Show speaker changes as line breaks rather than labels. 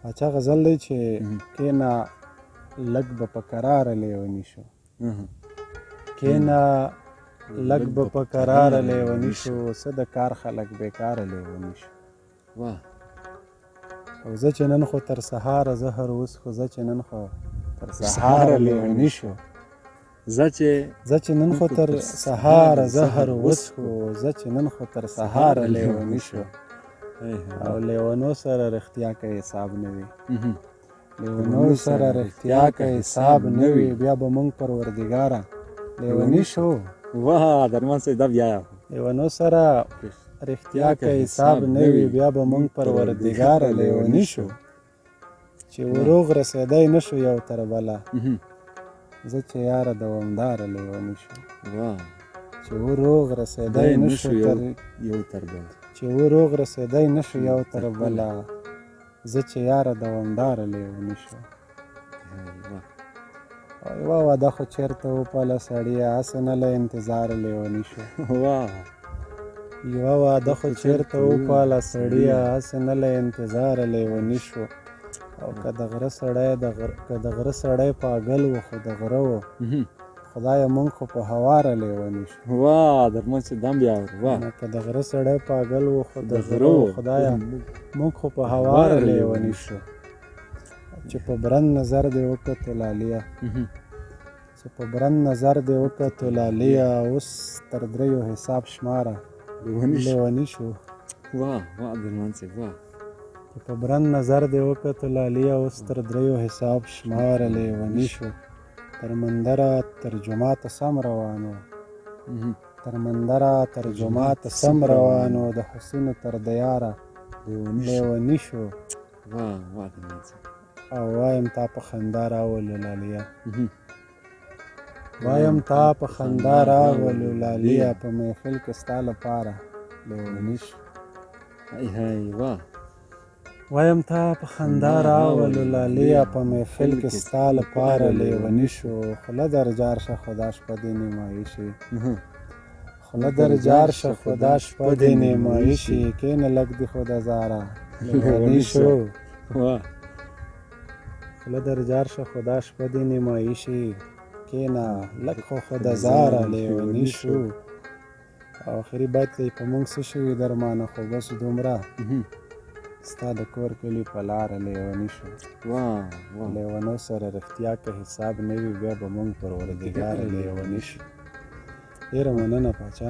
پاچا غزل دی چې کېنه لږ به په کراره لیوني شو، کېنه لږ به په کراره لیوني شو، څه د کار خلک بېکاره لیوني شو. او زه چې نن خو تر سهاره زهر وڅښو، زه چې نن خو تر سهاره لیوني شو، زه چې نن خو تر سهاره زهر وڅښو، زه چې نن خو تر سهاره لیوني شو. او لیونو سره رښتیا که حساب نه وي، لیونو سره رښتیا که حساب نه وي، بیا به مونږ پروردګاره لیوني شو.
واه درمان صاحب دا بیا
لیونو سره رښتیا که حساب نه وي، بیا به مونږ پروردګاره لیوني شو. چې وروغ رسېدی نه شو یو تر بله، زه چې یاره دوامداره لیوني شو. چې وروغ رسېدی نه شو
یو تر بله،
چې وروغ رسېدی نه شو یو تر بله، زه چې یاره دوامداره لیوني شو. یوه واده خو چېرته وپاله سړیه، هسې نه له انتظاره لیوني شو. یوه واده خو چېرته وپاله سړیه، هسې نه له انتظاره لیوني شو. او که د غره سړی پاګل و خو د غره و، خدایه مونږ خو په هواره لیوني شو.
واه درمان صاحب دا بیا
که د غره سړی پاګل و خو د غره و، خدایه مونږ خو په هواره لیوني شو. چې په برند نظر دې وکتو لالیه، چې په برند نظر دې وکتو لالیه، اوس تر دریو حساب شماره لیوني شو.
واه درمان صاحب واه.
چې په برند نظر دې وکتو لالیه، اوس تر دریو حساب شماره لیوني شو. تر مندره تر جوماته سم روانو، تر مندره تر جوماته سم روانو، د حسینو تر دیاره لیوني شو. او وایم تا په خندا راولو لالیه، وایم تا په خندا راولو لالیه، په محفل کې ستا لپاره لیوني شو. وایم تا په خندا راولو لالیه، په محفل کې ستا لپاره لیوني شو. خوله در جار شه خو دا شپه دې نیمایي شي، خوله در جار شه خو دا شپه دې نیمایي شي، کښېنه لږ دې خو د زاره لیوني شو. خوله در جار شه خو دا شپه دې نیمایي شي، کښېنه لږ خو د زاره لیوني شو. او آخري بیت کې په مونږ څه شوي درمانه، خو بس دومره ستا د کور کلي په لاره لیوني شو. لیونو سره رښتیا که حساب نه وي، بیا به مونږ پروردګاره لیوني شو. ډېره مننه پاچا.